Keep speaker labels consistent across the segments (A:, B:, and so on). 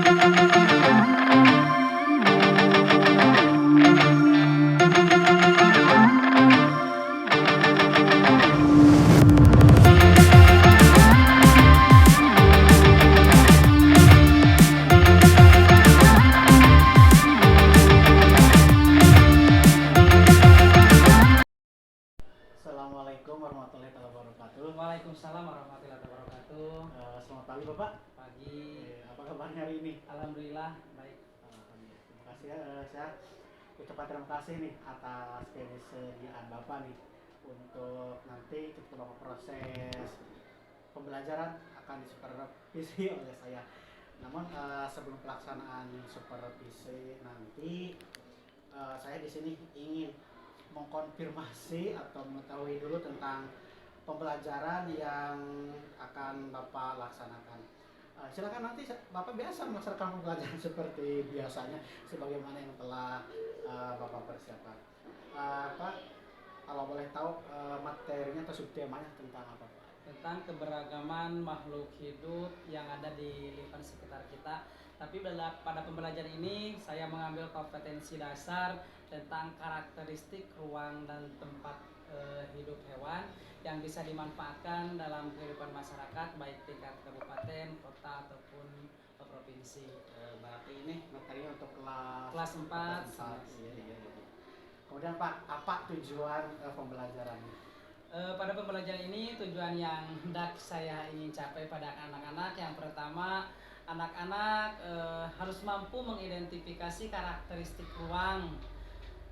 A: Assalamualaikum warahmatullahi wabarakatuh.
B: Waalaikumsalam warahmatullahi wabarakatuh.
A: Selamat pagi Bapak.
B: Pagi.
A: Apa kabarnya hari ini?
B: Alhamdulillah baik.
A: Alhamdulillah. Terima kasih ya. Saya ucapkan terima kasih nih atas kesediaan Bapak nih untuk nanti kita Bapak proses pembelajaran akan disupervisi oleh saya. Namun sebelum pelaksanaan supervisi nanti saya di sini ingin mengkonfirmasi atau mengetahui dulu tentang pembelajaran yang akan Bapak laksanakan. Silakan nanti Bapak biasa melaksanakan pembelajaran seperti biasanya sebagaimana yang telah Bapak persiapkan. Pak, kalau boleh tahu materinya atau subtemanya tentang apa, Pak?
B: Tentang keberagaman makhluk hidup yang ada di lingkungan sekitar kita. Tapi pada pembelajaran ini saya mengambil kompetensi dasar tentang karakteristik ruang dan tempat hidup hewan yang bisa dimanfaatkan dalam kehidupan masyarakat baik tingkat kabupaten, kota ataupun provinsi.
A: Berarti ini materinya untuk
B: Kelas 4.
A: Iya. Kemudian Pak, apa tujuan pembelajaran?
B: Pada pembelajaran ini tujuan yang hendak saya ingin capai pada anak-anak yang pertama, anak-anak harus mampu mengidentifikasi karakteristik ruang,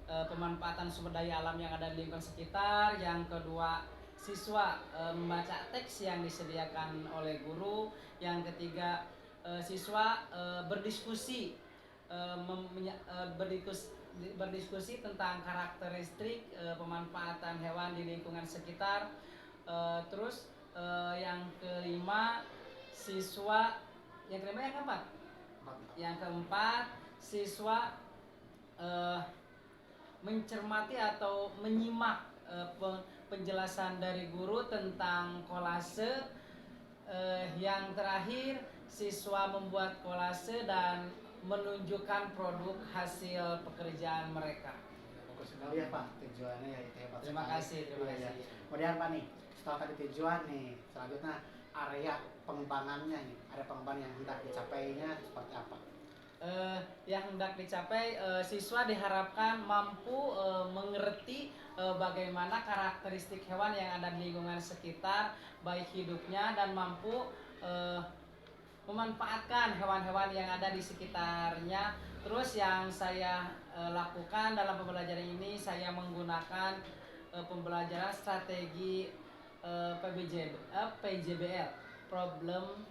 B: pemanfaatan sumber daya alam yang ada di lingkungan sekitar. Yang kedua, siswa membaca teks yang disediakan oleh guru. Yang ketiga, siswa berdiskusi berdiskusi tentang karakteristik pemanfaatan hewan di lingkungan sekitar. Terus yang kelima, yang keempat, siswa mencermati atau menyimak penjelasan dari guru tentang kolase. Yang terakhir, siswa membuat kolase dan menunjukkan produk hasil pekerjaan mereka.
A: Bagus sekali ya Pak, tujuannya ya itu hebat.
B: Terima kasih.
A: Kemudian Pak nih, setelah tadi tujuan nih, selanjutnya area pengembangannya nih, area pengembangan yang hendak dicapainya seperti apa?
B: Yang hendak dicapai, siswa diharapkan mampu mengerti bagaimana karakteristik hewan yang ada di lingkungan sekitar, baik hidupnya, dan mampu memanfaatkan hewan-hewan yang ada di sekitarnya. Terus yang saya lakukan dalam pembelajaran ini, saya menggunakan pembelajaran strategi PJBL, Problem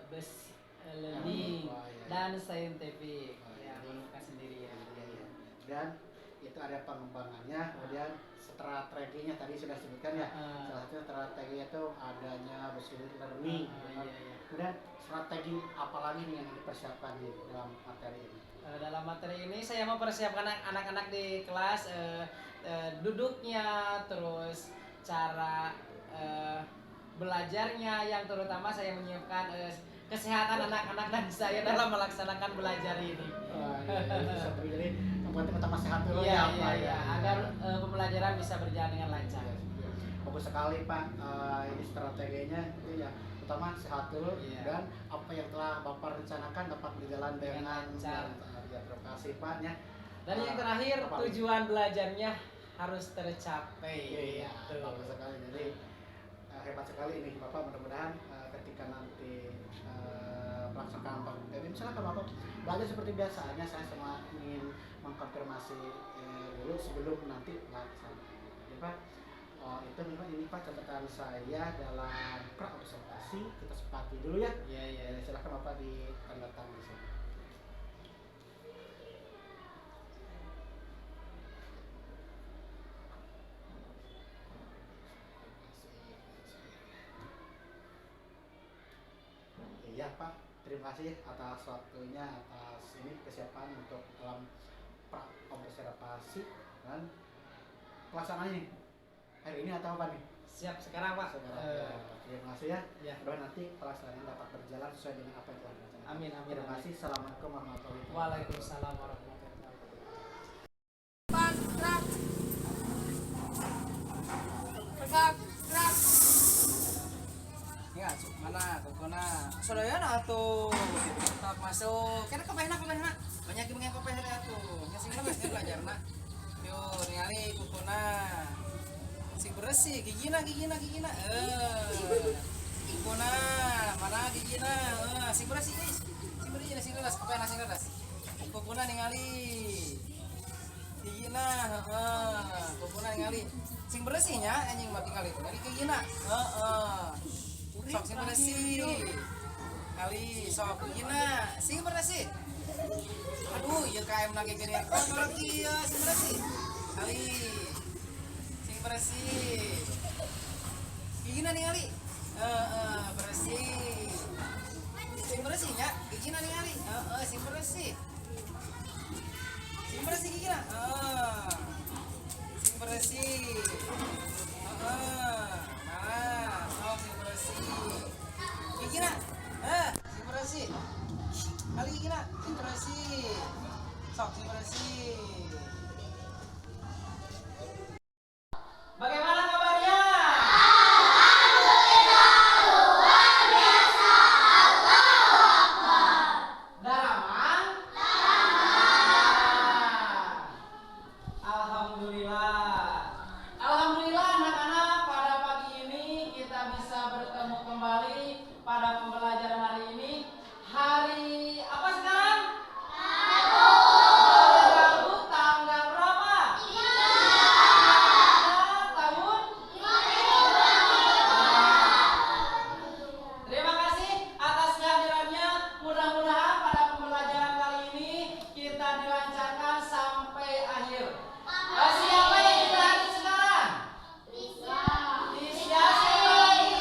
B: Based Learning, dan Scientific. Menggunakan sendiri ya.
A: Dan itu ada pengembangannya, kemudian strateginya tadi sudah sebutkan ya. Salah satu strateginya itu adanya based learning. Kemudian strategi apa lagi nih yang dipersiapkan di dalam materi ini?
B: Dalam materi ini saya mempersiapkan anak-anak di kelas, duduknya, terus cara belajarnya, yang terutama saya menyiapkan kesehatan anak-anak dan saya dalam melaksanakan belajar ini.
A: Jadi yang penting utama sehat dulu
B: ya, agar pembelajaran bisa berjalan dengan lancar.
A: Bagus sekali Pak, ini strateginya itu ya utama sehat dulu, dan apa yang telah Bapak rencanakan dapat berjalan dengan lancar. Ya, terima kasih Pak ya.
B: Dan yang terakhir, tujuan belajarnya harus tercapai.
A: Iya, bagus sekali. Jadi hebat sekali ini Bapak, mudah-mudahan ketika nanti pelaksanaan ini misalkan Bapak belajar seperti biasanya, saya semua ingin mengkonfirmasi dulu sebelum nanti pelaksanaan. Jadi Pak, itu ini Pak catatan saya dalam pra observasi, kita sepakati dulu ya. Iya. Silakan Bapak ditanda tangan di sini. Iya Pak, terima kasih atas waktunya, atas ini kesiapan untuk dalam pra observasi dan pelaksanaannya hari ini atau apa nih?
B: Siap sekarang Pak.
A: Sekarang ya. Terima kasih ya.
B: Ya.
A: Mudah nanti pelaksanaan dapat berjalan sesuai dengan apa yang telah direncanakan.
B: Amin, amin,
A: Terima
B: amin.
A: kasih. Assalamualaikum warahmatullahi wabarakatuh.
B: Waalaikumsalam warahmatullahi wabarakatuh.
C: Ya, mana kokona. Sadaya na atuh. Tak masuk. Kena kopehna. Banyak yang mengen kopehna atuh. Nya sing lemes belajarna. Yo, ningali kokona. Sing bersih, gigina. Kokona, mana gigina? Sing bersih, guys. Sing bersih, sing lelas, kopehna sing lelas. Kokona ningali. Gigina, kokona ningali. Sing bersihnya anjing mah tingali itu. Dari gigina. Sok sing bersih. Kali sok gina, sing bersih. Aduh, ieu KM lagi gini. Lagi sing bersih. Kali sing bersih. Gigina ningali. Bersih. Sing bersih nya, gigina ningali. Sing bersih. Sing bersih gigina. Sing bersih. Nah, sok sing bersih. Gigina. Sing bersih. Kali gigina, sing bersih. Sok sing bersih.
B: Bagaimana kabarnya? Daraman? Alhamdulillah. Alhamdulillah anak-anak, pada pagi ini kita bisa bertemu kembali pada pembelajaran hari ini. Hari apa sekarang? Rabu tanggal berapa? 3 tahun. Terima kasih atas kehadirannya. Mudah-mudahan pada pembelajaran kali ini kita dilancarkan sampai akhir. Siapa yang kita hadir sekarang? Tisya, siapa lagi?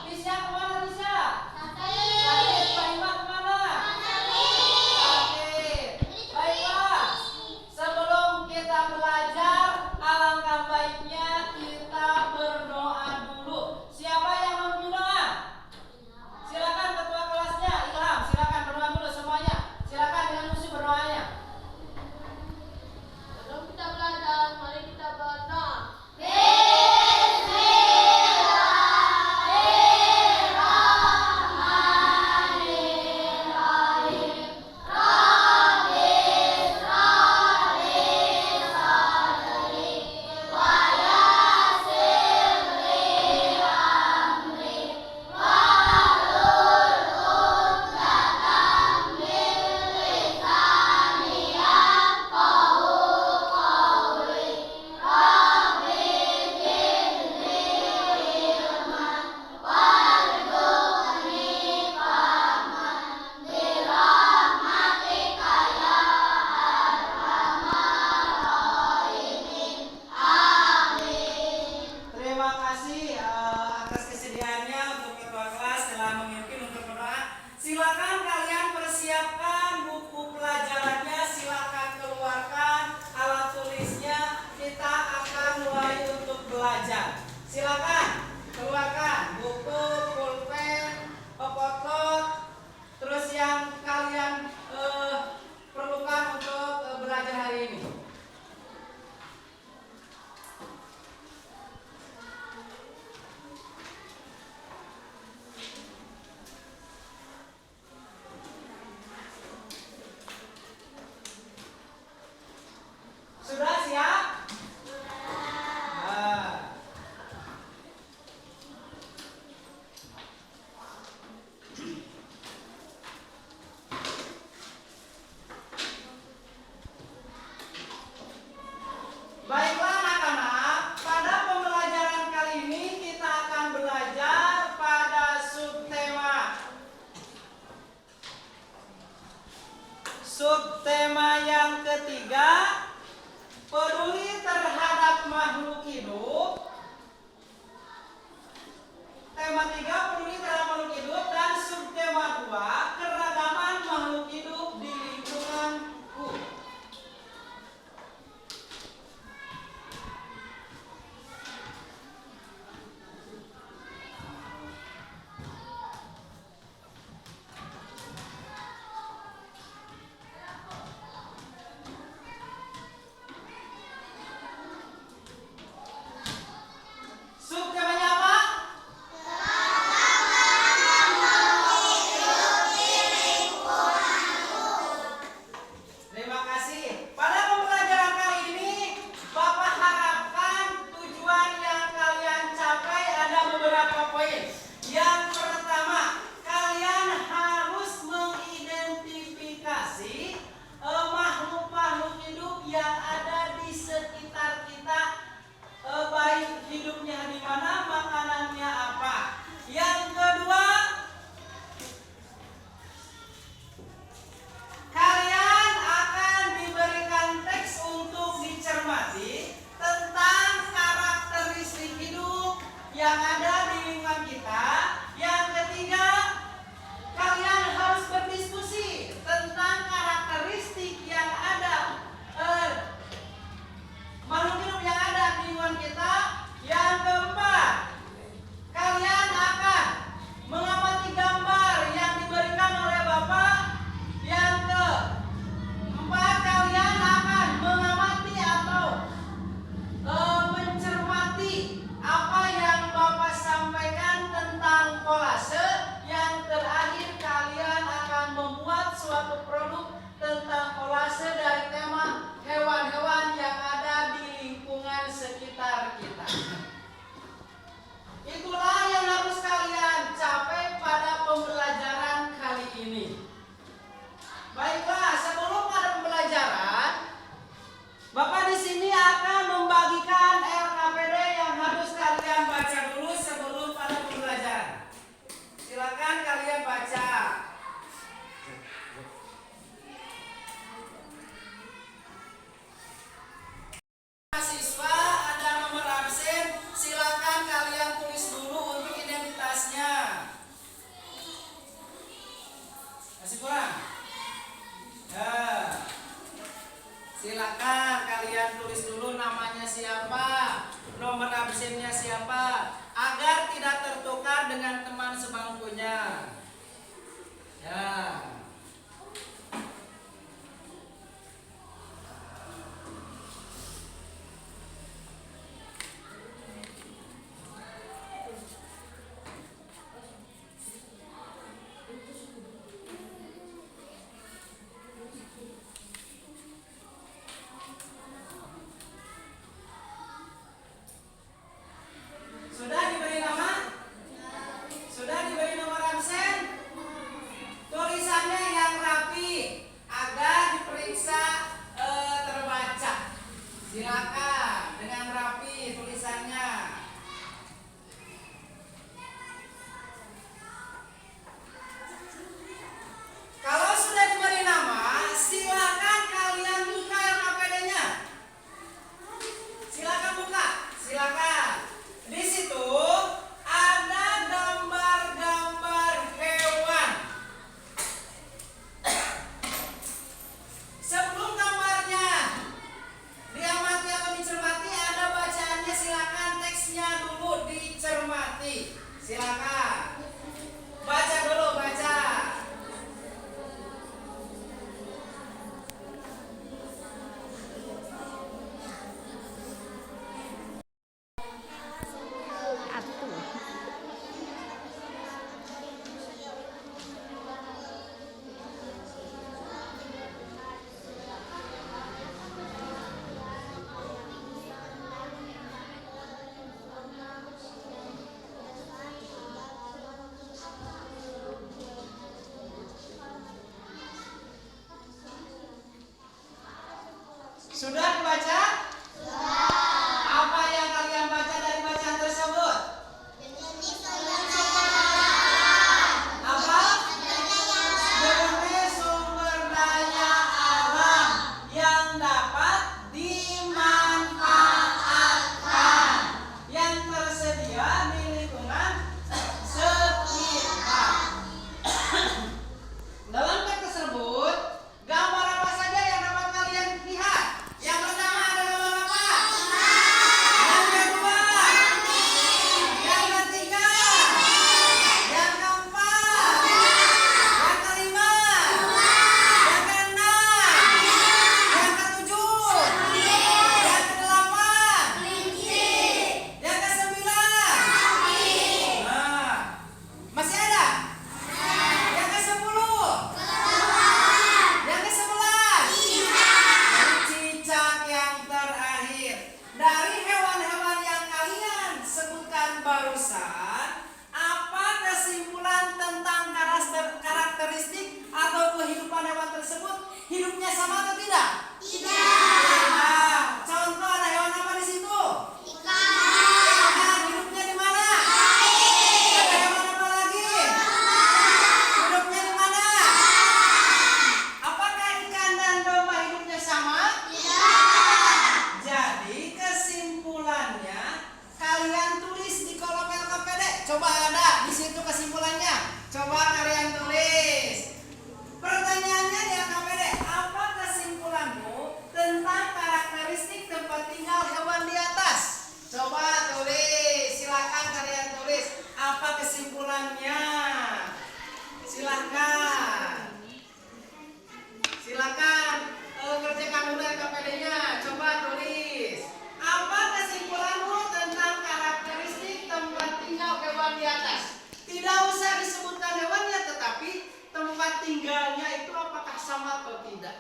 B: Tisya kemana Tisya? Sakit. Pak Iman kemana? Sakit. Baiklah, sebelum kita belajar, alangkah baiknya kita berdoa dulu. Siapa yang mau berdoa? Silakan ketua kelasnya, Ilham. Silakan berdoa dulu semuanya. Silakan dengan musuh berdoanya.
D: Sebelum kita belajar, mari kita berdoa.
B: Terima kasih atas kesediaannya untuk ketua kelas telah memimpin untuk berdoa. Silakan kalian persiapkan buku pelajarannya, silakan keluarkan alat tulisnya. Kita akan mulai untuk belajar. Silakan keluarkan buku, pulpen, potlot, terus yang kalian perlukan untuk belajar hari ini. Sudah siap? Nah. Baiklah anak-anak, pada pembelajaran kali ini kita akan belajar pada subtema. Subtema yang ketiga, peduli terhadap makhluk hidup. Tema 3, peduli terhadap makhluk hidup, dan subtema 2, keragaman makhluk hidup di lingkunganku.
C: Masih kurang? Ya. Silakan kalian tulis dulu namanya siapa, nomor absennya siapa, agar tidak tertukar dengan teman sebangkunya. Ya. Sudah diberi nama? Sudah diberi nomor absen? Tulisannya yang rapi agar diperiksa terbaca. Silakan dengan rapi tulisannya. Kalau sudah diberi nama, silakan kalian buka LKPD-nya. Silakan buka, silakan. Di situ ada gambar-gambar hewan. Sebelum gambarnya diamati atau dicermati, ada bacaannya. Silakan teksnya dulu dicermati. Silakan baca dulu, baca. Sudah dibaca? Apa yang kalian baca dari bacaan tersebut? Apa? Jenis sumber daya alam yang dapat dimanfaatkan, yang tersedia di lingkungan sekitar. Dalam teks tersebut, gambar apa saja yang dapat kalian lihat? Yang pertama ada gambar apa? Yang kedua, yang ketiga, yang keempat, yang kelima, yang keenam, yang ketujuh, yang kedelapan, yang kesembilan. Nah, masih ada? Yang ke-10, yang ke-11, cicak yang terakhir. Dari hewan-hewan yang kalian sebutkan barusan, apa kesimpulan tentang karakteristik atau kehidupan hewan tersebut? Hidupnya sama atau tidak? Tidak. Contoh, ada hewan apa di situ? Ikan. Hidupnya di mana? Ada hewan apa lagi? Hidupnya di mana? Apakah ikan dan domba hidupnya sama? Jadi kesimpulannya kalian tulis di kolom LKPD. Coba ada di situ kesimpulannya. Coba kalian tulis. Pertanyaannya di LKPD, apa kesimpulanmu tentang karakteristik tempat tinggal hewan di atas? Coba tulis. Silakan kalian tulis. Apa kesimpulannya? Silakan. Silakan kerjakan dulu LKPD-nya. Coba tulis. Apa kesimpulanmu tentang karakteristik tempat tinggal hewan di atas? Tidak usah disebutkan hewannya, tetapi tempat tinggalnya itu apakah sama atau tidak?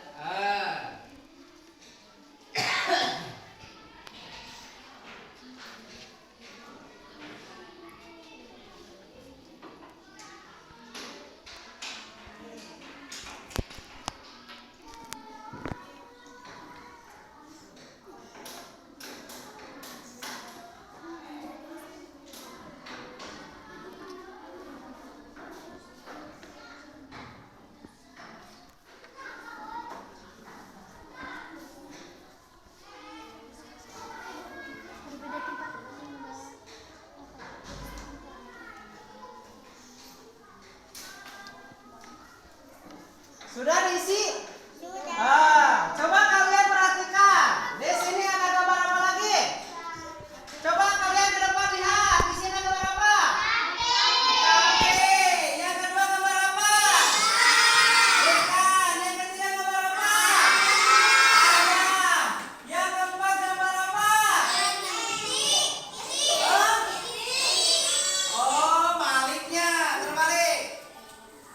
C: Sudah diisi? Sudah. Coba kalian perhatikan. Di sini ada gambar apa lagi? Coba kalian ke depan lihat. Di sini ada gambar apa? Kambing. Yang kedua gambar apa? Ikan. Yang ketiga gambar apa? Ayam. Yang keempat gambar apa? Oh, baliknya. Terbalik.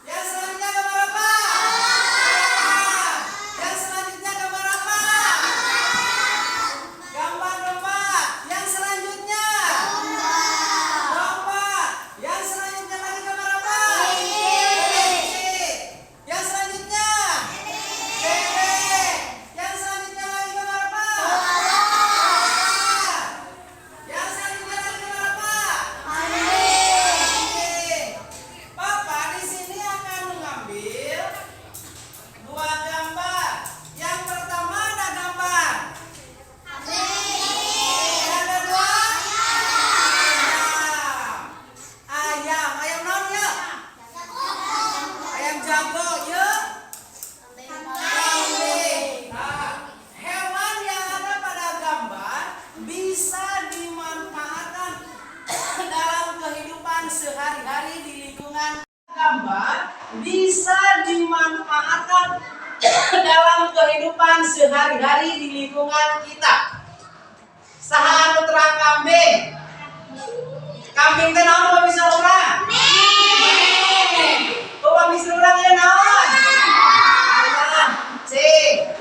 C: Yang selanjutnya gambar apa? Yang selanjutnya gambar apa? Gambar domba. Yang selanjutnya domba. Yang selanjutnya lagi gambar apa? Kelinci. Yang selanjutnya bebek. Yang selanjutnya lagi gambar apa? Yang selanjutnya lagi gambar apa? Anjing. Bapak di sini akan mengambil dua gambar. Yang pertama ada gambar yang kedua ayam. Ayam naon ya? Ayam jago ya? Kambing. Nah, hewan yang ada pada gambar bisa dimanfaatkan dalam kehidupan sehari-hari di lingkungan. Gambar bisa dimanfaatkan dalam kehidupan sehari-hari di lingkungan kita. Saha anu terang kambing? Kambing teh naon pamisa urang? Oh, pamisa urang ya naon? Ayam. Cing.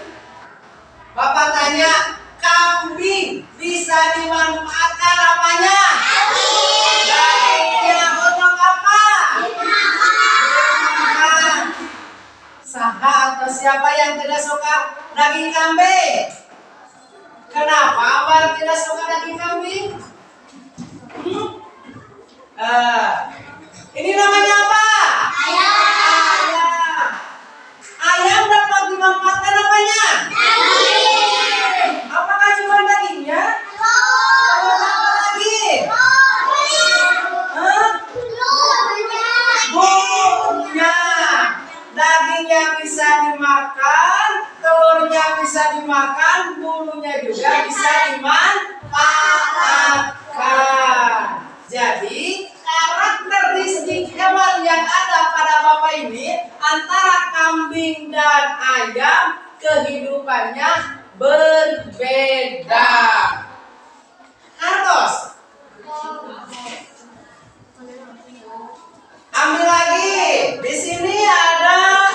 C: Bapak tanya, kambing bisa dimanfaatkan apanya? Dagingnya untuk apa? Dimakan. Saha atau siapa yang tidak suka daging kambing? Kenapa Abang tidak suka daging kambing? Ini namanya apa? Ayam. Ayam dapat dimanfaatkan apanya? Apakah cuma dagingnya? Atau apa lagi? Bulunya. Dagingnya bisa dimakan, telurnya bisa dimakan, bulunya juga bisa dimanfaatkan. Jadi karakteristik hewan yang ada pada Bapak ini antara kambing dan ayam kehidupannya berbeda. Hartos. Ambil lagi. Di sini ada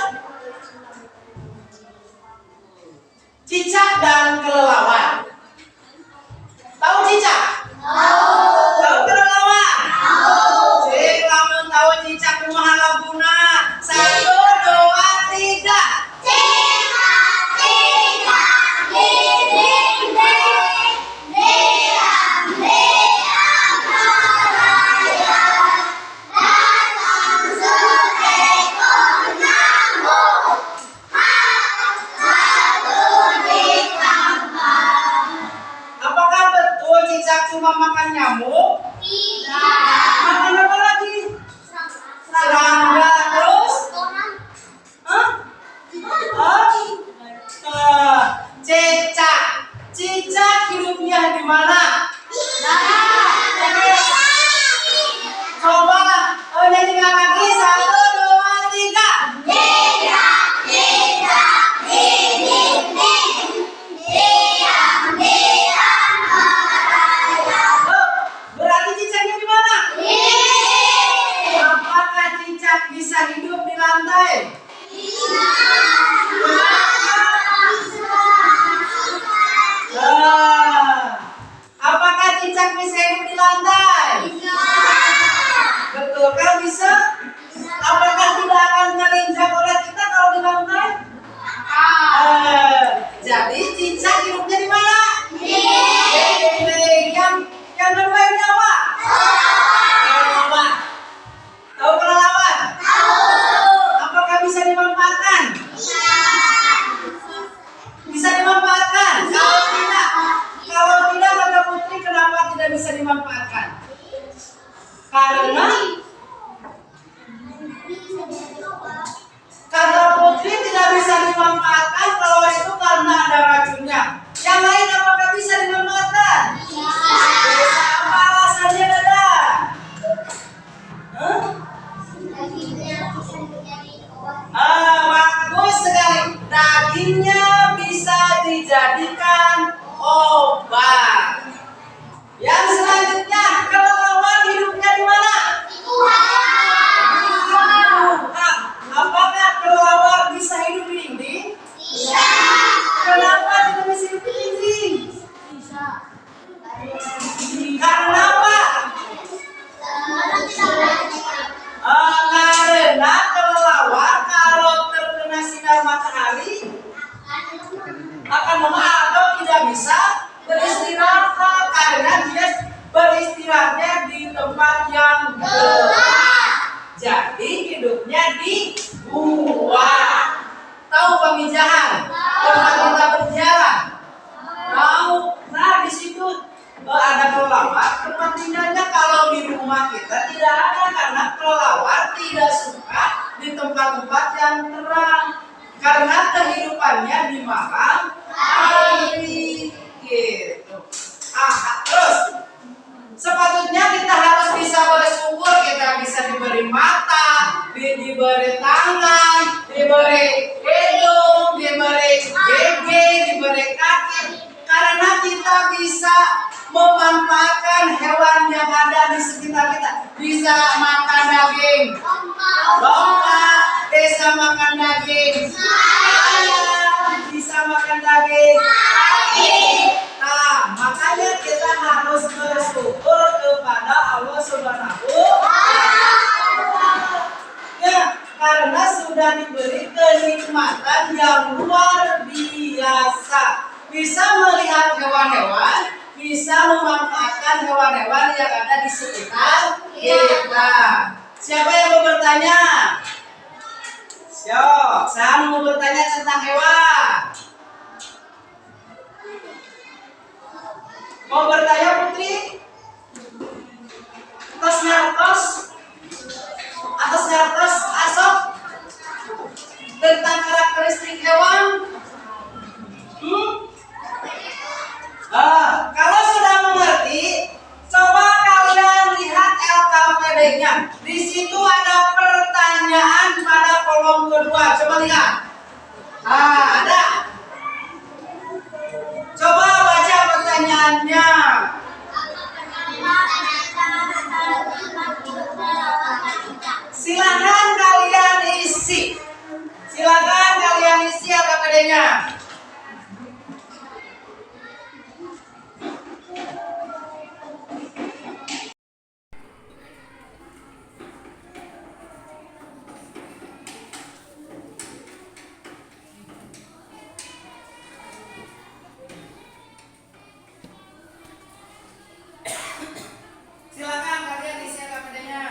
C: cicak dan kelelawar. Tahu cicak? Tahu kelelawar? Cik, lamun tahu cicak kumaha laguna? 1, 2, 3. Apakah betul cicak cuma makan nyamuk? Makan apa lagi? Serangga. Terus? Cicak. Cicak hidupnya di mana? Coba nyanyikan lagi. 1, 2, 3. Berarti cicaknya di mana? Apakah cicak bisa hidup di lantai? Apakah cicak bisa hidup di lantai? Betul kan bisa? Apakah tidak akan terinjak oleh kita kalau di lantai? Jadi cicak hidupnya di mana? Yang kedua ini apa? Kelelawar. Tahu kelelawar? Apakah bisa dimanfaatkan? Bisa dimanfaatkan? Kalau tidak maka Putri kenapa tidak bisa dimanfaatkan? Karena Bagus sekali. Dagingnya bisa dijadikan obat. Yang selanjutnya, kelelawar hidupnya di mana? Apakah kelelawar bisa hidup di dinding? Kenapa tidak bisa hidup di dinding? Karena apa? Karena kelelawar kalau terkena sinar matahari akan lemah atau tidak bisa beristirahat karena dia beristirahatnya di tempat yang gelap. Jadi hidupnya di gua. Tahu pemijahan? Tempat kita berjalan. Tahu? Nah di situ ada kelelawar. Tempat tinggalnya kalau di rumah kita tidak ada karena kelelawar tidak suka di tempat-tempat yang terang karena kehidupannya di malam hari. Gitu. Terus sepatutnya kita harus bisa bersyukur kita bisa diberi mata, diberi tangan, diberi hidung, diberi gigi, diberi kaki karena kita bisa memanfaatkan hewan yang ada di sekitar kita. Bisa makan daging domba, bisa makan daging ayam, bisa makan daging sapi. Nah, makanya kita harus bersyukur kepada Allah Subhanahu wa Ta'ala. Ya, karena sudah diberi kenikmatan yang luar biasa. Bisa melihat hewan-hewan, bisa memanfaatkan hewan-hewan yang ada di sekitar kita. Siapa yang mau bertanya? Saya mau bertanya tentang hewan. Mau bertanya Putri? Atas Asok tentang karakteristik hewan? Kalau sudah mengerti, coba kalian lihat LKPD-nya. Di situ ada pertanyaan pada kolom kedua. Coba lihat. Ada. Coba baca pertanyaannya. Silakan kalian isi. LKPD-nya. Silakan kalian isi LKPD-nya.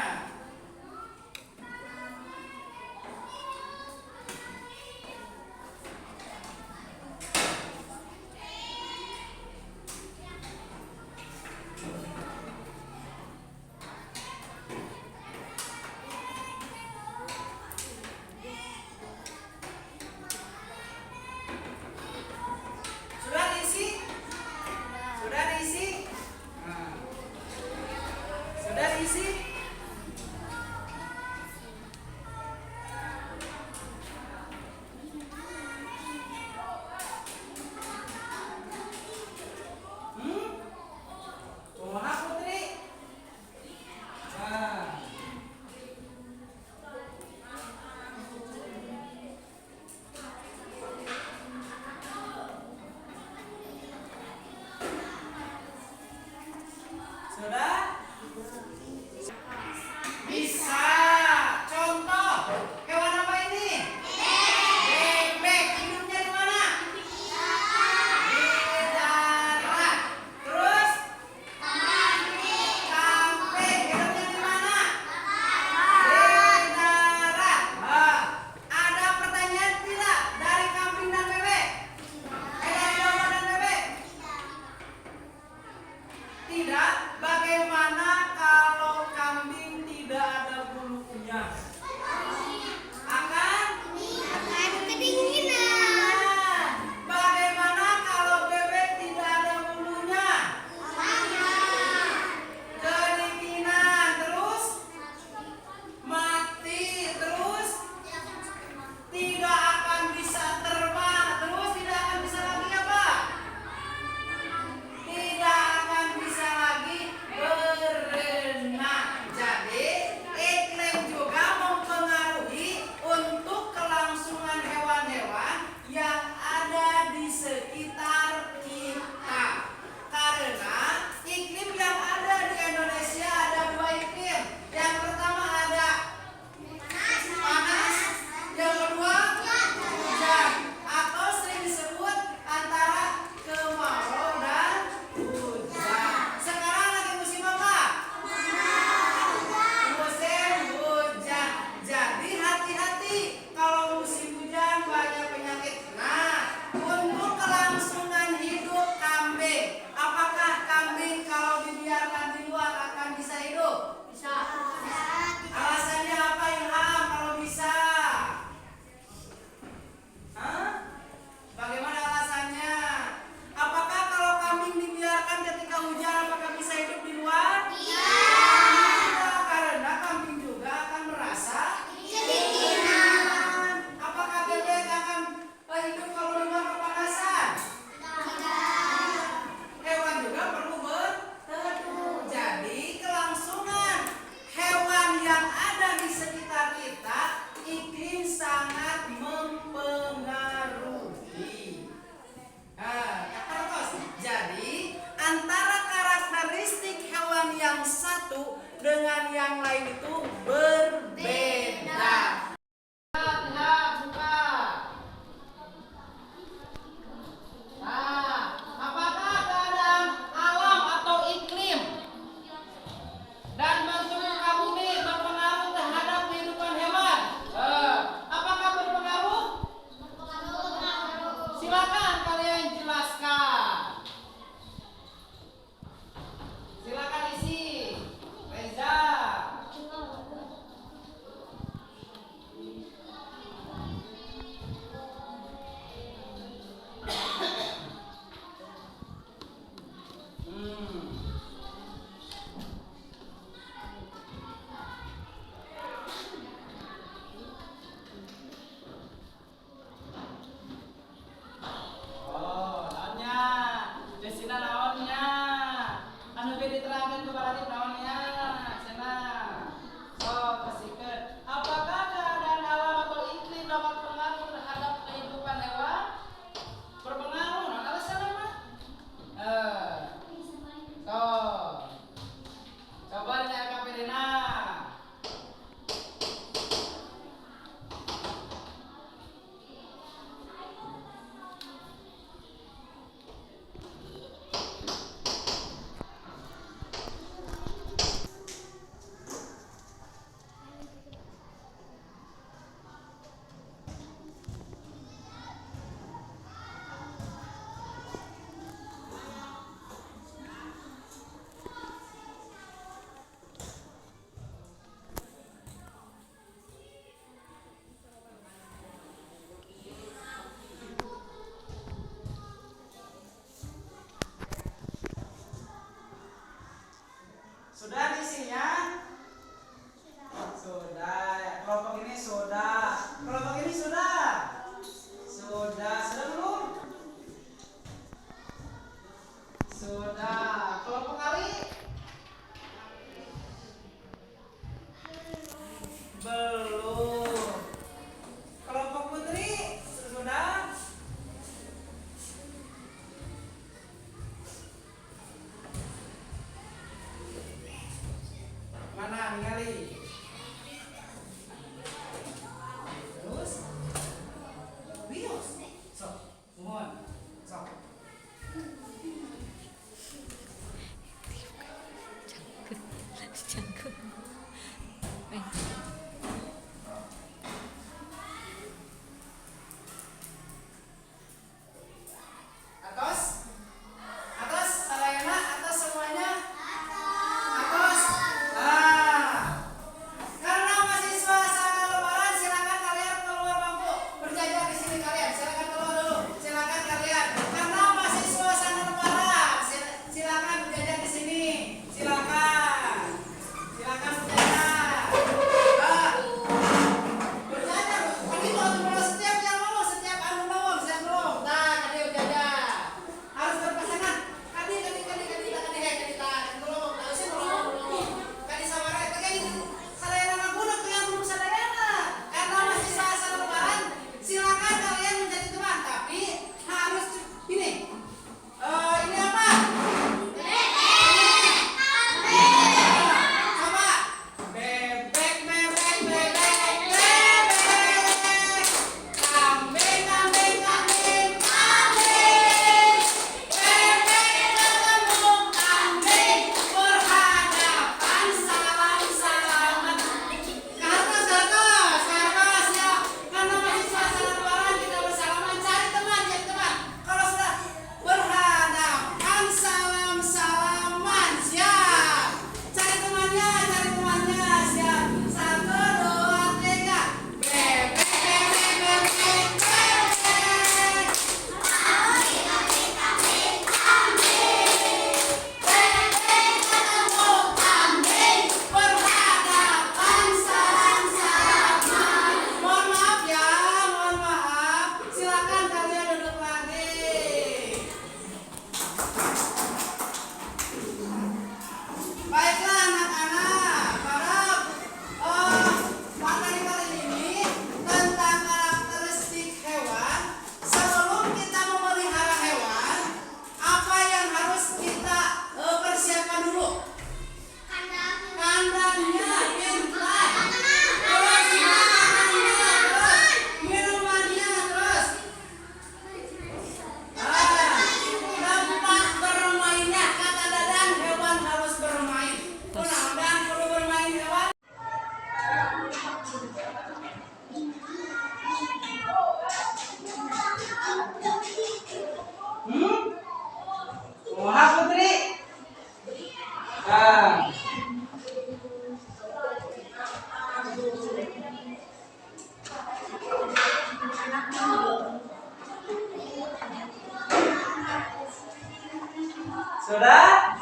C: Sudah?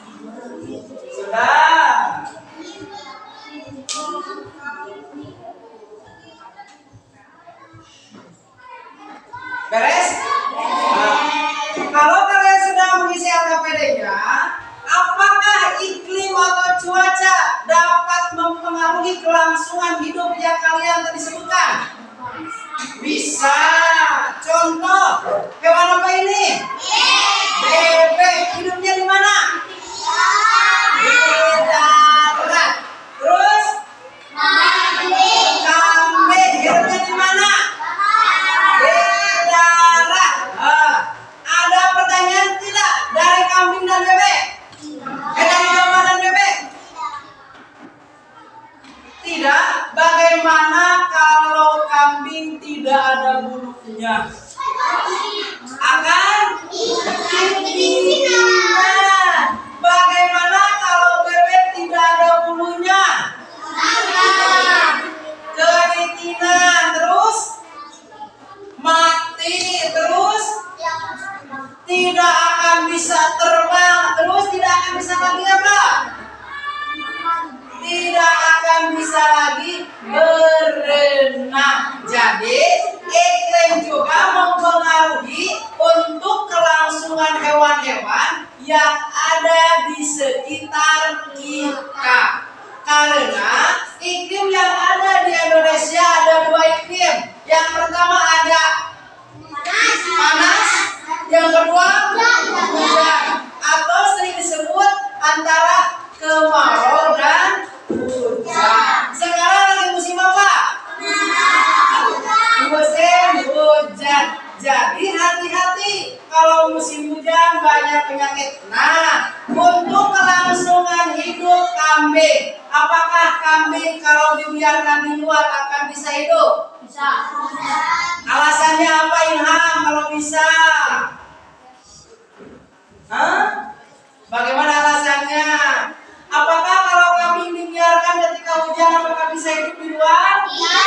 C: Sudah. Beres? Nah, kalau kalian sudah mengisi LKPD-nya, apakah iklim atau cuaca dapat mempengaruhi kelangsungan hidup yang kalian tadi sebutkan? Bisa. Contoh, hewan apa ini? Bebek. Hidupnya di mana? Di darat. Terus? Kambing. Hidupnya di mana? Di darat. Ada pertanyaan tidak dari kambing dan bebek? Dari domba dan bebek? Tidak. Bagaimana kalau kambing tidak ada bulunya? Akan kedinginan. Bagaimana kalau bebek tidak ada bulunya? Kedinginan. Terus mati. Terus tidak akan bisa terbang. Terus tidak akan bisa lagi apa? Tidak akan bisa lagi berenang. Jadi iklim juga mempengaruhi untuk kelangsungan hewan-hewan yang ada di sekitar kita. Karena iklim yang ada di Indonesia ada dua iklim. Yang pertama ada panas, yang kedua hujan, atau sering disebut antara kemarau dan hujan. Sekarang lagi musim apa? Musim hujan. Jadi hati-hati kalau musim hujan banyak penyakit. Nah, untuk kelangsungan hidup kambing, apakah kambing kalau dibiarkan di luar akan bisa hidup?
D: Bisa.
C: Alasannya apa, Ilham, kalau bisa? Hah? Bagaimana alasannya? Apakah kalau kambing dibiarkan ketika hujan apakah bisa hidup di luar?
D: Iya.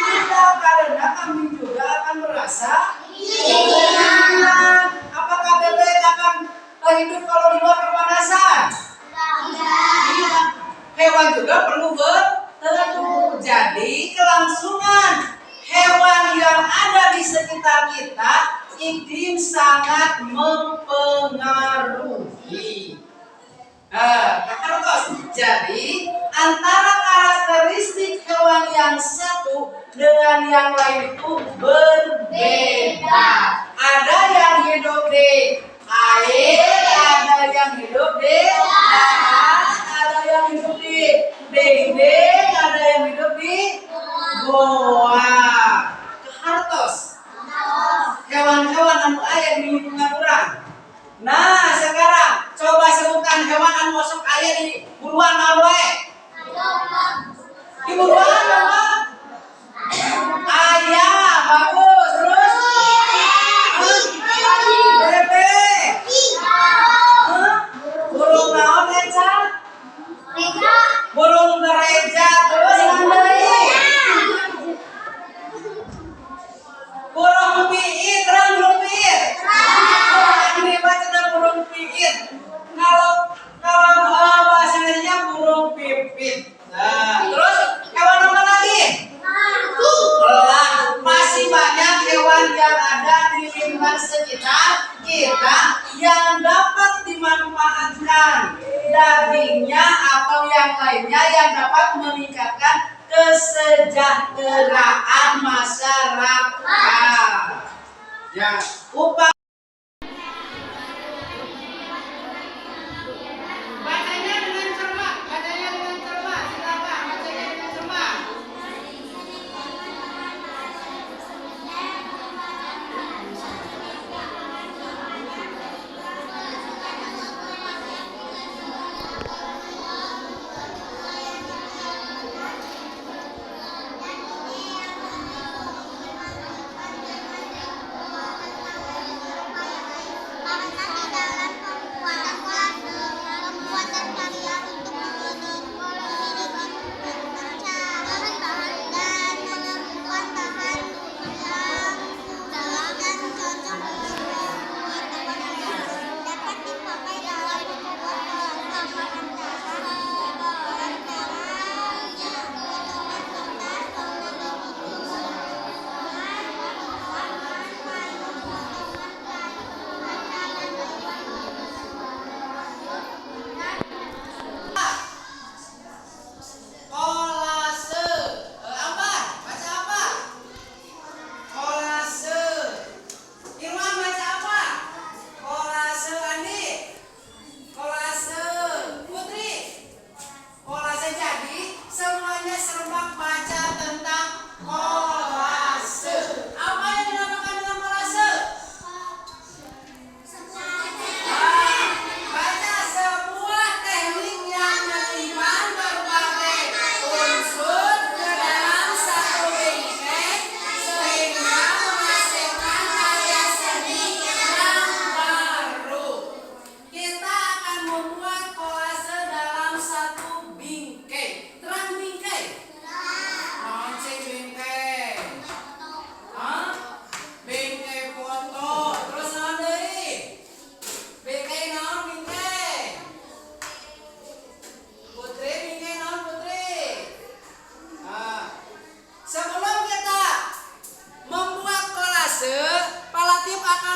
C: Tidak, karena kambing juga akan merasa kedinginan. Apakah bebek akan hidup kalau di luar kepanasan? Tidak. Hewan juga perlu berteduh. Jadi kelangsungan hewan yang ada di sekitar kita, iklim sangat mempengaruhi. Jadi antara karakteristik hewan yang satu dengan yang lain itu berbeda. Ada yang hidup di air, ada yang hidup di darat, ada yang hidup di dinding, ada yang hidup di goa. Kehartos hewan-hewan anu aya di lingkungan urang. Nah, sekarang coba sebutkan hewan anu masuk aya di buruan naon wae? Di buruan apa? Ayam, bagus. Terus? Bebek. Burung naon Eca? Burung gereja. Terus nanti? Burung piit, terang burung piit. Ini baca burung piit. Kalau bahasanya burung pipit. Nah, terus hewan apa lagi? Elang. Masih banyak hewan yang ada di lingkungan sekitar kita yang dapat dimanfaatkan dagingnya atau yang lainnya yang dapat meningkatkan kesejahteraan masyarakat. Ya, upah.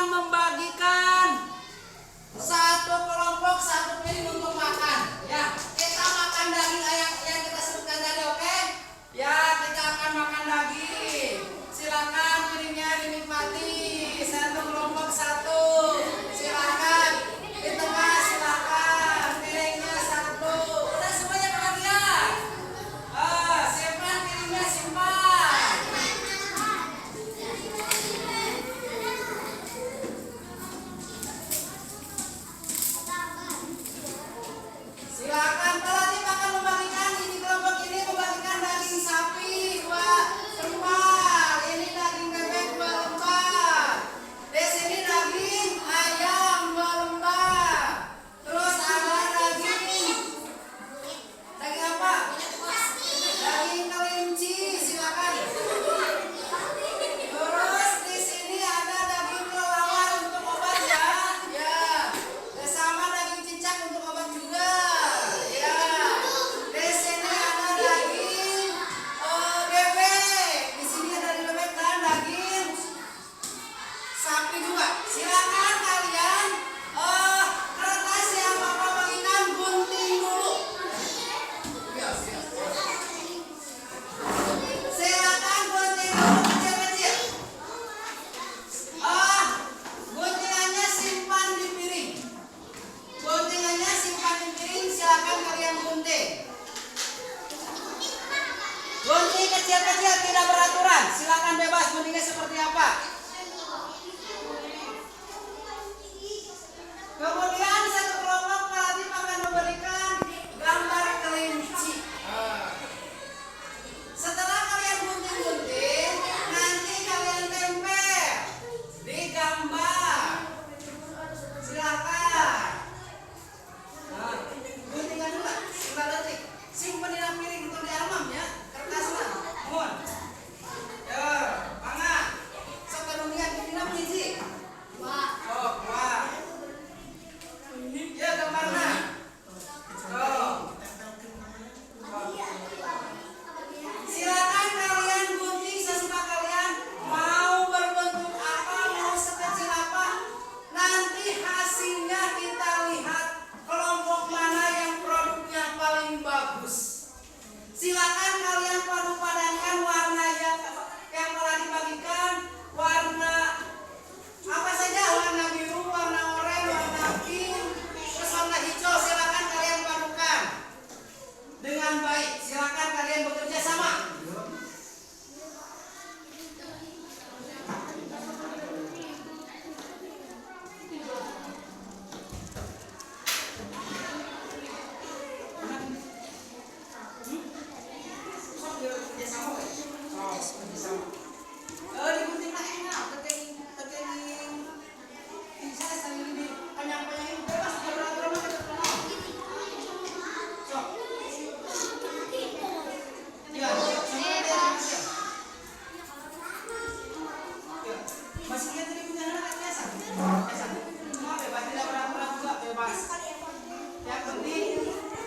C: akan membagikan satu kelompok satu piring untuk makan. Ya, kita makan daging ayam yang kita sebutkan tadi, oke? Ya, kita akan makan daging. Silakan piringnya dinikmati. Satu kelompok satu. Silakan di tengah, silakan piringnya satu. Udah semuanya kebagian. Simpan piringnya, simpan. Silakan kalau tim akan membagikan ini kelompok ini membagikan daging sapi 2 lembar, ini daging bebek 2 lembar, di sini daging ayam 2 lembar, terus ada daging apa? Daging kelinci, silakan. Terus di sini ada daging kelelawar untuk obat ya, ya. Sama daging cicak untuk obat juga. Ya, di sini ada daging bebek. Di sini ada daging bebek dan daging sapi juga. Silakan kalian kertas yang Bapak bagikan gunting dulu. Silakan gunting dulu kecil-kecil. Guntingannya simpan di piring. Guntingannya simpan di piring, silakan kalian gunting. Gunting kecil-kecil tidak beraturan, silakan bebas guntingnya seperti apa. Kemudian satu kelompok pelatih akan memberikan gambar kelinci. Setelah kalian gunting-gunting, nanti kalian tempel di gambar. Silakan. Guntingan dulu, 5 detik. Simpan di dalam piring itu di almam ya, kertasnya. Mohon. Ya, pangan. Sok guntingan guntingan biji. Oh, wah. Ya, gambarnya. Oh. Silakan kalian gunting sesuka kalian, mau berbentuk apa, mau sekecil apa, nanti hasilnya kita lihat kelompok mana yang produknya paling bagus. Silakan kalian padu-padankan warna yang telah dibagikan, warna apa saja, warna biru, warna oranye, warna pink, terus warna hijau. Silakan kalian padukan dengan baik. Silakan kalian bekerja sama. Digunting lah enak, tekening bisa sambil di panjang-panjangin bebas, beraturan kita kenal. Sok. Ya, masih lihat tadi punya anak biasa. Semua bebas, tidak beraturan juga bebas. Yang penting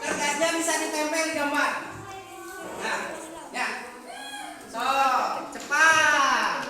C: kertasnya bisa ditempel di gambar. Nah, ya. So, cepat.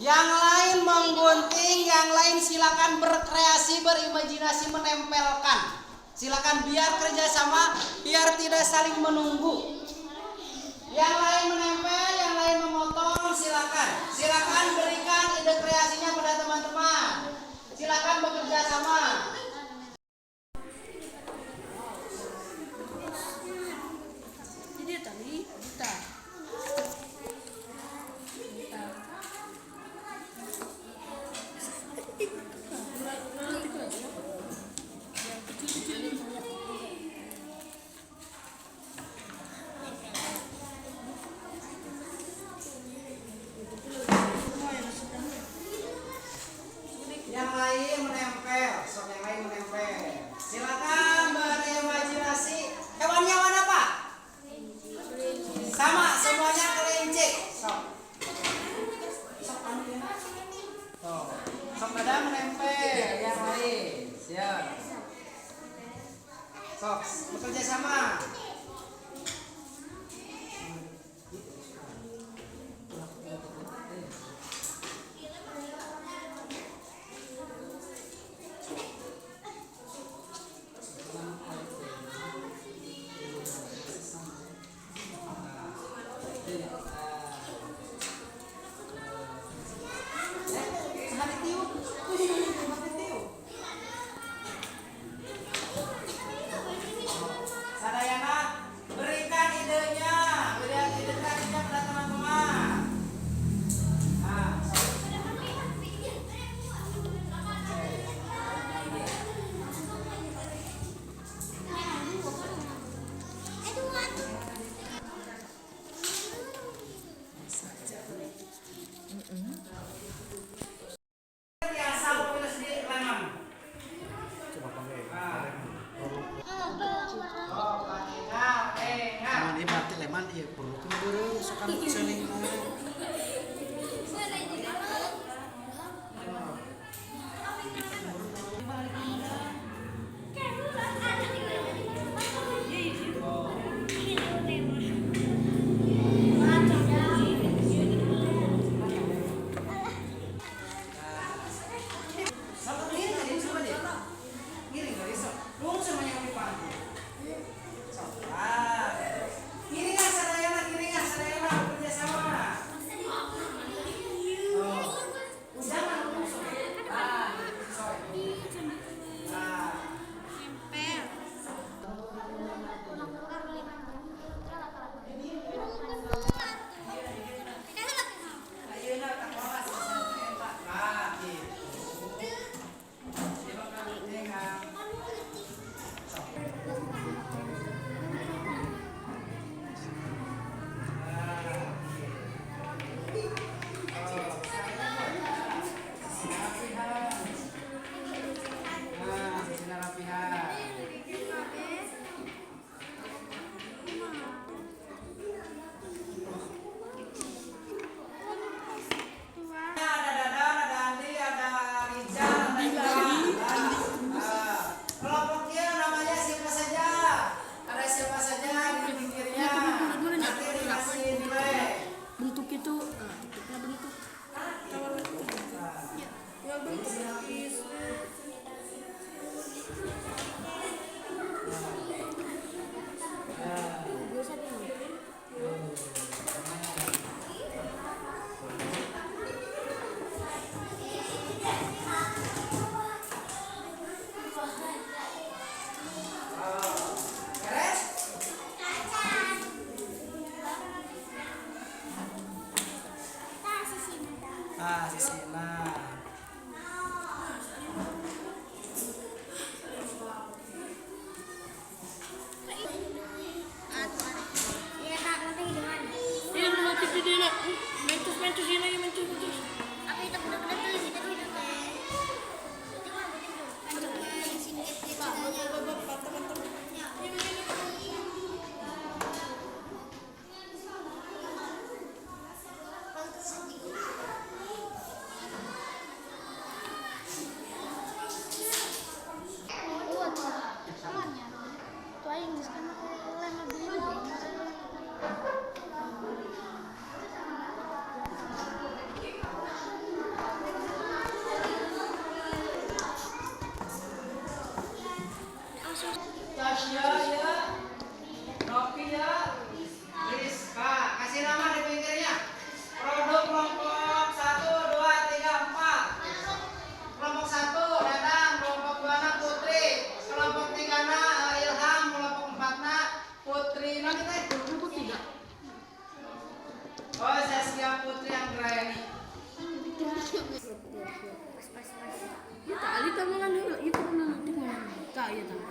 C: Yang lain menggunting, yang lain silakan berkreasi, berimajinasi, menempelkan. Silakan biar kerjasama, biar tidak saling menunggu. Yang lain menempel, yang lain memotong, silakan. Silakan berikan ide kreasinya pada teman-teman. Silakan bekerja sama.
E: Jadi tadi kita.
C: Yang lain menempel, sok yang lain bekerja sama. Sadayana berikan idenya, berikan ide kreatifnya pada teman-teman. Nah, biasa mobil sendiri lemon.
A: Coba pakai.
C: Oh, enggak.
A: Ini berarti leman iya perlu kemburu sokan seling.
C: Satu miring tadi coba deh. Miring dari sok. Lu semuanya yang depan. Sok. Kiringan sadayana bekerja sama. Oh. Jangan sok. Sok. Ayeuna tak waras entak. Gitu. Siapa kamu dengan? Kelompoknya namanya siapa saja? Ada siapa saja di pinggirnya? Nanti dikasih nilai.
E: Bentuk itu, bentuknya bentuk. Ya bentuk.
C: Beres? Sisina.
E: Iya, lu mati video nak. Mencus ini lagi mencus.
C: Tasya ya. Rocky ya. Rizka. Kasih nama di pinggirnya. Produk kelompok 1, 2, 3, 4. Kelompok 1 Dadang, kelompok 2 Putri, kelompok 3 Ilham, kelompok 4 Putri. Nah kita itu
E: Bentuk tiga.
C: Oh, saya siap Putri Anggreni.
E: Ya tali tamangan itu kan nanti mana? Tak ya tak.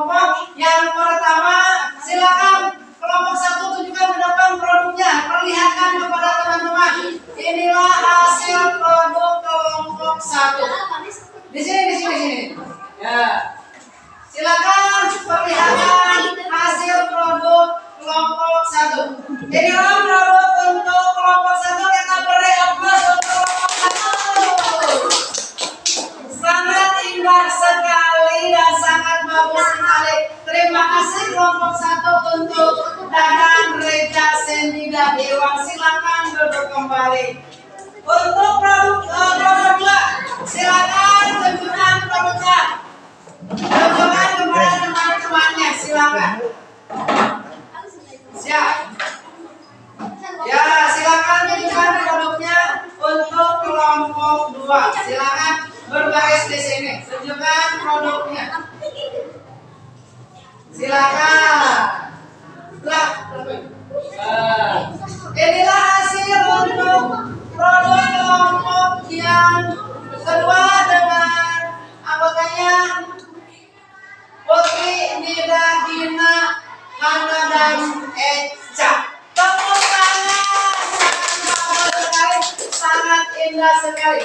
C: kelompok yang pertama. Silakan kelompok 1 tunjukkan ke depan produknya. Perlihatkan kepada teman-teman. Inilah hasil produk kelompok 1. Di sini. Ya. Silakan perlihatkan hasil produk kelompok 1. Inilah produk untuk kelompok 1. Kita beri aplaus untuk kelompok 1. Sangat indah sekali dan sangat bagus sekali. Terima kasih kelompok 1 untuk Dadan, Reja, Sandy, dan Iwan. Silakan duduk kembali. Untuk produk 2, silakan tunjukkan produknya. Tunjukkan kepada teman-temannya, silakan. Siap. Ya, silakan tunjukkan produknya untuk kelompok 2. Silakan berbaris di sini. Tunjukkan produknya. Silakan. Inilah hasil untuk produk kelompok yang kedua dengan anggotanya Putri, Nida, Dina, Hana, dan Eca. Tepuk tangan, sangat indah sekali.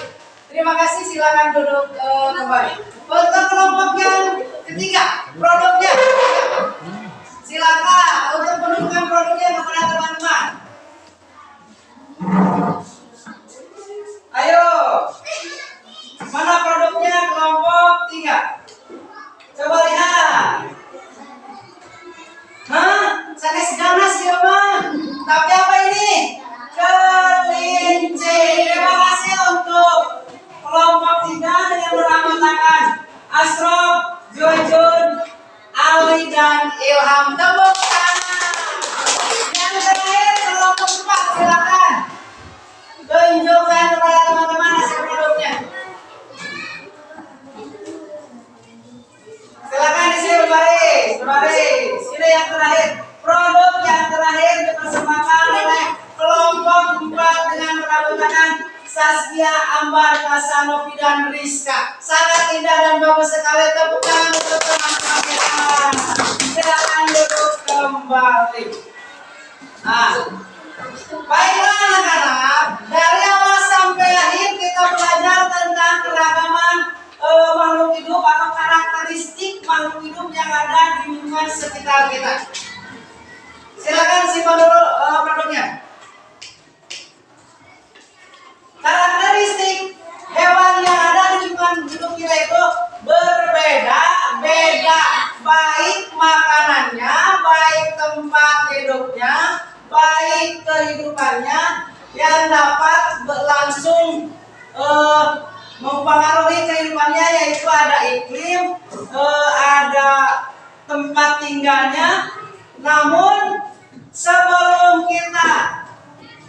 C: Terima kasih, silakan duduk kembali. Untuk kelompok yang ketiga, produknya. Silakan untuk menunjukkan produknya kepada teman-teman. Ayo, mana produknya kelompok 3? Coba lihat. Sanes ganas ya bang. Tapi apa ini? Kelinci. Terima kasih untuk kelompok 3 dengan beranggotakan Asrof, Jojun, Ali, dan Ilham. Tepuk tangan. Yang terakhir kelompok 4, silakan tunjukkan kepada teman-teman hasil produknya. Silakan di sini berbaris. Ini yang terakhir. Produk yang terakhir dipersembahkan oleh kelompok 4 dengan beranggotakan Saskia, Ambar, Kasanovi, dan Rizka. Sangat indah dan bagus sekali. Tepuk tangan untuk teman-teman kita. Silakan duduk kembali. Baiklah anak-anak, dari awal sampai akhir kita belajar tentang keragaman makhluk hidup atau karakteristik makhluk hidup yang ada di lingkungan sekitar kita. Silakan simpan dulu produknya. Karakteristik hewan yang ada di lingkungan hidup kita itu berbeda-beda, baik makanannya, baik tempat hidupnya, baik kehidupannya yang dapat berlangsung mempengaruhi kehidupannya, yaitu ada iklim, ada tempat tinggalnya. Namun sebelum kita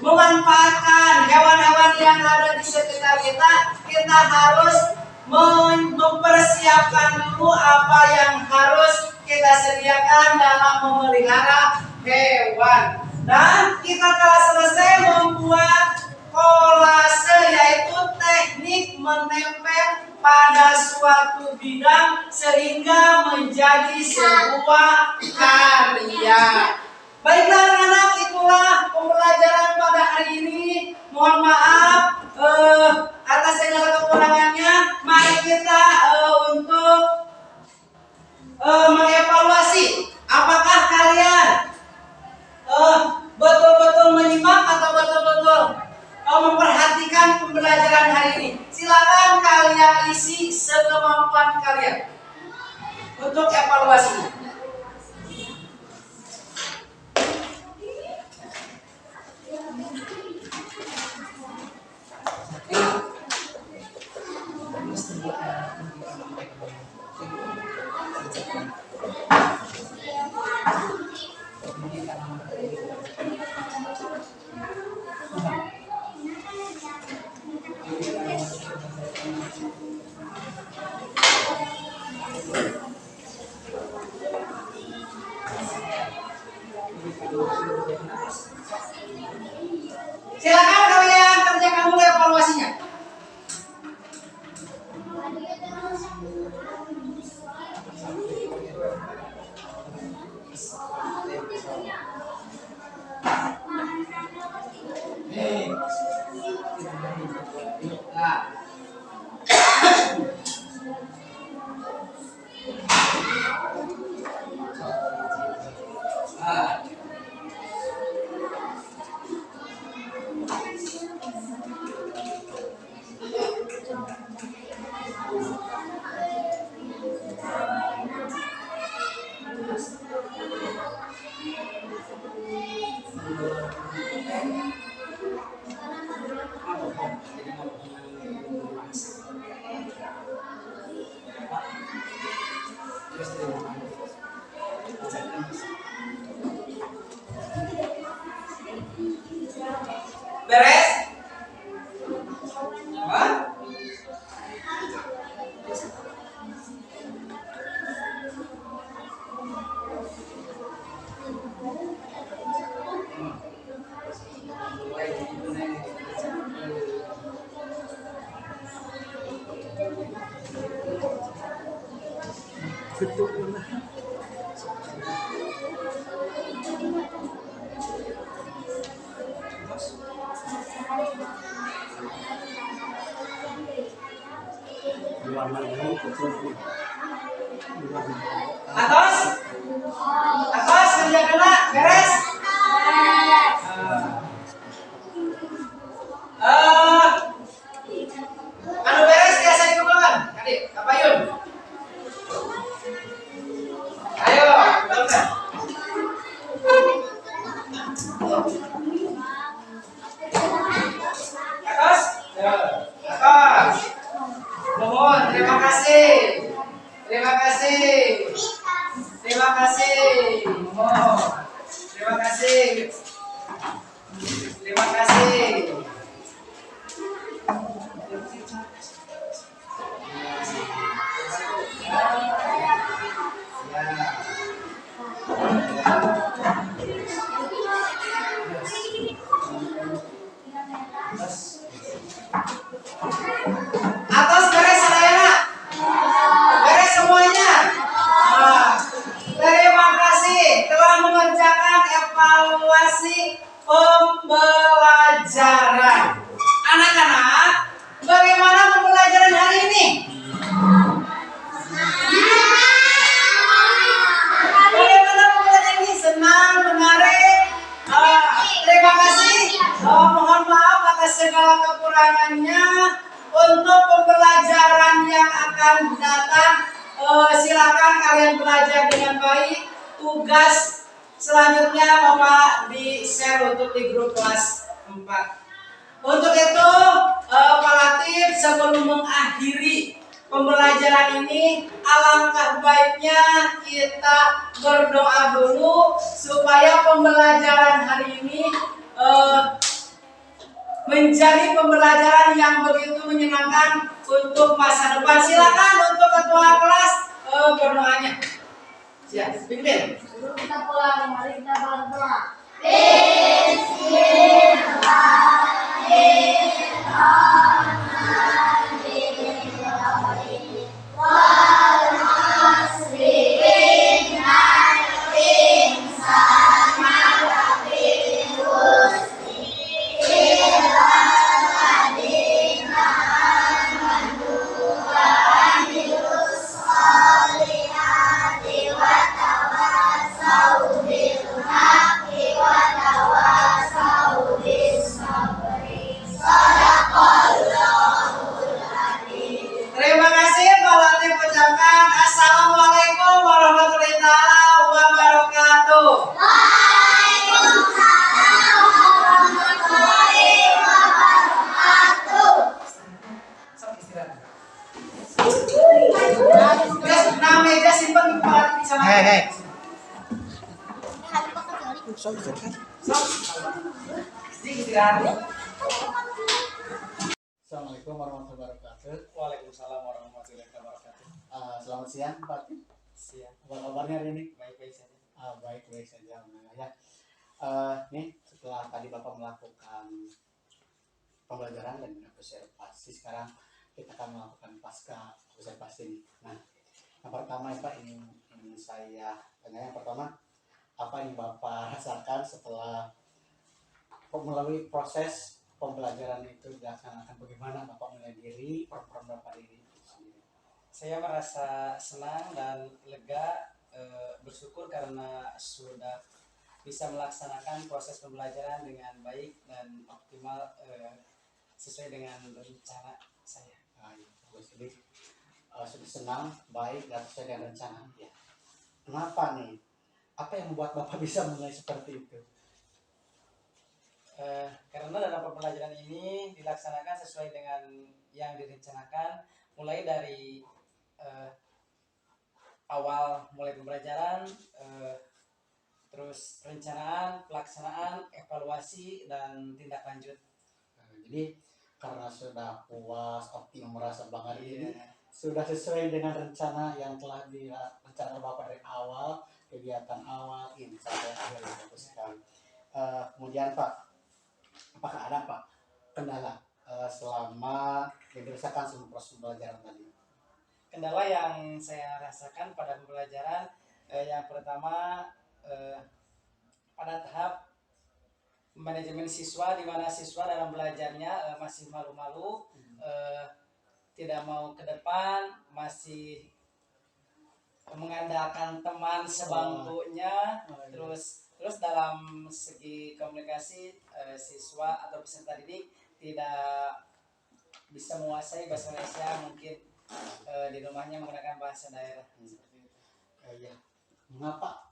C: memanfaatkan hewan-hewan yang ada di sekitar kita, kita harus mempersiapkan dulu apa yang harus kita sediakan dalam memelihara hewan. Dan kita telah selesai membuat kolase, yaitu teknik menempel pada suatu bidang sehingga menjadi sebuah karya. Baiklah anak-anak, itulah pembelajaran pada hari ini. Mohon maaf atas segala kekurangannya. Mari kita untuk mengevaluasi apakah kalian betul-betul menyimak atau betul-betul memperhatikan pembelajaran hari ini. Silakan kalian isi sekemampuan kalian untuk evaluasi. Silakan kalian kerjakan dulu evaluasinya. Atas, atas kerjakanlah beres. Eh, anu beres ya saya kembangkan. Adik, Kapayun. Ayo, kembangkan. Atas, atas. Mohon, terima kasih. Terima kasih. Terima kasih. Mohon. Terima kasih. Terima kasih. Atas beres Sarayana. Beres semuanya. Nah, terima kasih telah mengerjakan evaluasi pembelajaran. Anak-anak, bagaimana pembelajaran hari ini? Bagaimana pembelajaran ini? Senang, menarik. Terima kasih. Mohon maaf atas segala kekurangannya. Untuk pembelajaran yang akan datang, silakan kalian belajar dengan baik. Tugas selanjutnya Bapak di-share untuk di grup kelas 4. Untuk itu, Pak Latif sebelum mengakhiri pembelajaran ini, alangkah baiknya kita berdoa dulu supaya pembelajaran hari ini menjadi pembelajaran yang begitu menyenangkan untuk masa depan. Silakan untuk ketua kelas berdoanya. Siap, pimpin.
D: Sebelum kita pulang, mari kita berdoa.
C: Terima kasih Pak Latif ucapkan Assalamualaikum warahmatullahi wabarakatuh. Sok istirahat. Guys, nah meja simpan Pak Latif sama. Sok istirahat.
A: Assalamualaikum warahmatullahi wabarakatuh.
C: Waalaikumsalam warahmatullahi wabarakatuh.
A: Selamat siang Pak.
C: Siap.
A: Apa kabarnya hari ini?
C: Baik-baik saja.
A: Baik-baik saja. Alhamdulillah ya. Nih setelah tadi Bapak melakukan pembelajaran dan observasi, sekarang kita akan melakukan pasca observasi ini. Nah, yang pertama ya Pak, ingin saya tanya, yang pertama, apa yang Bapak rasakan setelah melalui proses pembelajaran itu dilaksanakan? Bagaimana Bapak menilai diri, performa Bapak diri itu sendiri?
B: Saya merasa senang dan lega, bersyukur karena sudah bisa melaksanakan proses pembelajaran dengan baik dan optimal, sesuai dengan rencana saya.
A: Jadi sudah senang, baik, dan sesuai dengan rencana. Ya. Kenapa nih? Apa yang membuat Bapak bisa menilai seperti itu?
B: Karena dalam pembelajaran ini dilaksanakan sesuai dengan yang direncanakan, mulai dari awal mulai pembelajaran, terus perencanaan, pelaksanaan, evaluasi, dan tindak lanjut.
A: Jadi karena sudah puas, optimal, merasa bangga ini, sudah sesuai dengan rencana yang telah direncanakan Bapak dari awal, kegiatan awal ini sampai akhir, yang bagus sekali. Kemudian Pak, apakah ada Pak kendala selama yang dirasakan selama proses pembelajaran tadi?
B: Kendala yang saya rasakan pada pembelajaran, yang pertama, pada tahap manajemen siswa, di mana siswa dalam belajarnya masih malu-malu, tidak mau ke depan, masih mengandalkan teman sebangkunya, terus dalam segi komunikasi siswa atau peserta didik tidak bisa menguasai bahasa Indonesia, mungkin di rumahnya menggunakan bahasa daerah.
A: Iya. Mengapa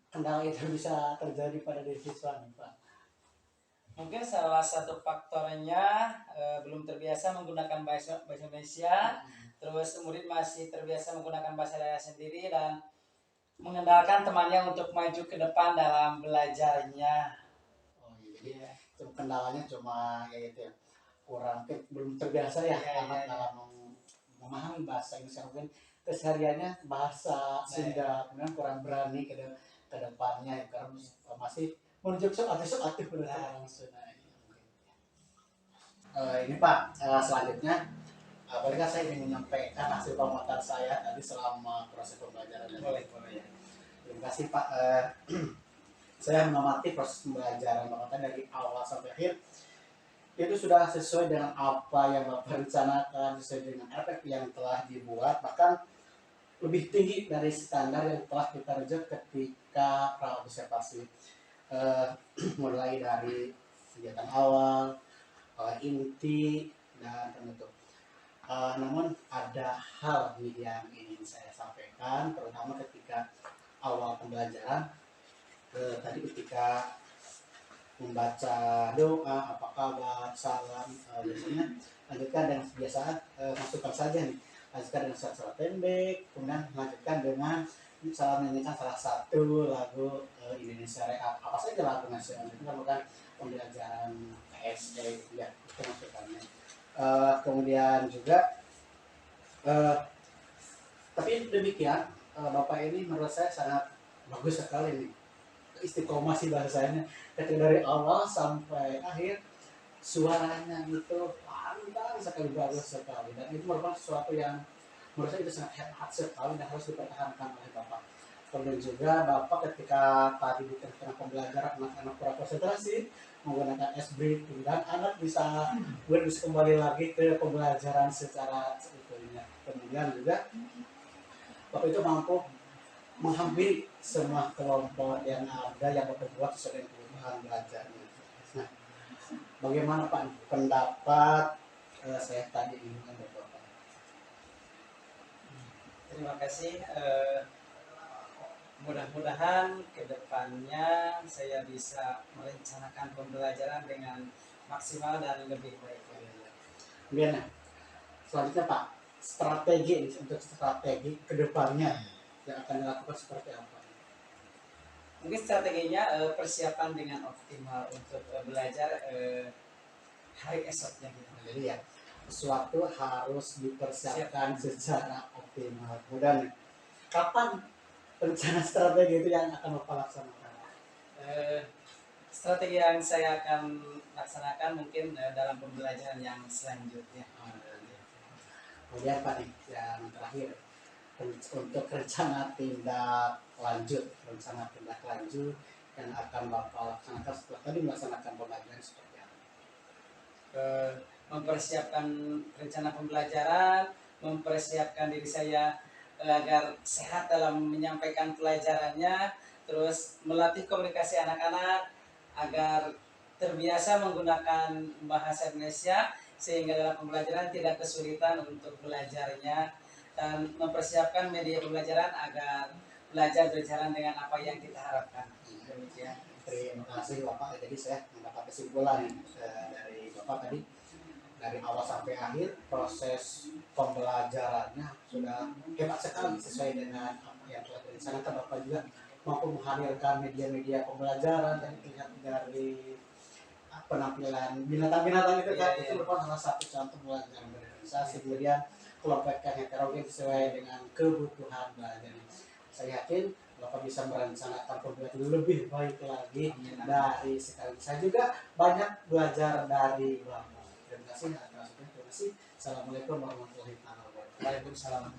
A: kendala itu bisa terjadi pada diri siswa nih Pak?
B: Mungkin salah satu faktornya belum terbiasa menggunakan bahasa Indonesia, terus murid masih terbiasa menggunakan bahasa daerah sendiri dan mengandalkan temannya untuk maju ke depan dalam belajarnya.
A: Oh iya. Jadi kendalanya cuma kayak gitu ya. Belum terbiasa ya anak dalam memahami bahasa Inggris, mungkin kesehariannya bahasa Sunda, kemudian kurang berani ke depannya ya, karena masih menunjuk langsung. Ini Pak, selanjutnya bolehkah saya ingin menyampaikan hasil pengamatan saya tadi selama proses pembelajaran?
B: Boleh.
A: Terima kasih Pak. Saya mengamati proses pembelajaran Bapak dari awal sampai akhir. Itu sudah sesuai dengan apa yang Bapak rencanakan, sesuai dengan efek yang telah dibuat, bahkan lebih tinggi dari standar yang telah kita rujuk ketika pra-observasi. Mulai dari kegiatan awal, inti, dan penutup. Namun ada hal yang ingin saya sampaikan, terutama ketika awal pembelajaran. Tadi ketika membaca doa, apa kabar, salam, biasanya lanjutkan dengan kebiasaan masukkan saja nih, lanjutkan dengan surat pendek, kemudian lanjutkan dengan salam menyanyikan salah satu lagu Indonesia Raya, apa saja lagu nasional. Itu merupakan pembelajaran KSD ya, itu masukannya. Kemudian juga tapi demikian Bapak ini menurut saya sangat bagus sekali nih, istiqomah sih bahasanya, ketika dari awal sampai akhir suaranya itu pantang sekali, bagus sekali, dan itu merupakan sesuatu yang menurut saya itu sangat hebat sekali dan harus dipertahankan oleh Bapak. Kemudian juga Bapak ketika tadi di tengah pembelajaran anak-anak kurang konsentrasi menggunakan ice breathing, dan anak bisa kembali lagi ke pembelajaran secara seutuhnya. Kemudian juga Bapak itu mampu menghampiri semua kelompok yang ada yang Bapak buat sesuai dengan kebutuhan belajarnya. Nah, bagaimana Pak pendapat saya tadi dengan Bapak?
B: Terima kasih. Mudah-mudahan kedepannya saya bisa merencanakan pembelajaran dengan maksimal dan lebih baik.
A: Kemudian, selanjutnya Pak, untuk strategi kedepannya yang akan dilakukan seperti apa?
B: Mungkin strateginya persiapan dengan optimal untuk belajar hari esoknya.
A: Jadi ya, sesuatu harus dipersiapkan secara optimal. Kemudian, kapan rencana strategi itu yang akan Bapak laksanakan?
B: Strategi yang saya akan laksanakan mungkin dalam pembelajaran yang selanjutnya.
A: Kemudian Pak nih, yang terakhir, untuk rencana tindak lanjut yang akan Bapak laksanakan setelah tadi melaksanakan pembelajaran seperti apa?
B: Mempersiapkan rencana pembelajaran, mempersiapkan diri saya agar sehat dalam menyampaikan pelajarannya, terus melatih komunikasi anak-anak agar terbiasa menggunakan bahasa Indonesia sehingga dalam pembelajaran tidak kesulitan untuk belajarnya, dan mempersiapkan media pembelajaran agar belajar berjalan dengan apa yang kita harapkan. Demikian.
A: Terima kasih Bapak. Jadi saya mendapat kesimpulan dari Bapak tadi, dari awal sampai akhir proses pembelajarannya sudah hebat sekali sesuai dengan apa yang telah direncanakan. Bapak juga mampu menghadirkan media-media pembelajaran dan terlihat dari penampilan binatang-binatang itu kan, itu merupakan salah satu contoh pembelajaran berorganisasi. Kemudian kelompoknya heterogen sesuai dengan kebutuhan belajar. Saya yakin Bapak bisa merencanakan pembelajaran lebih baik lagi dari sekarang. Saya juga banyak belajar dari Bapak. Terima kasih atas waktunya. Terima kasih. Assalamualaikum warahmatullahi wabarakatuh.
B: Waalaikumsalam.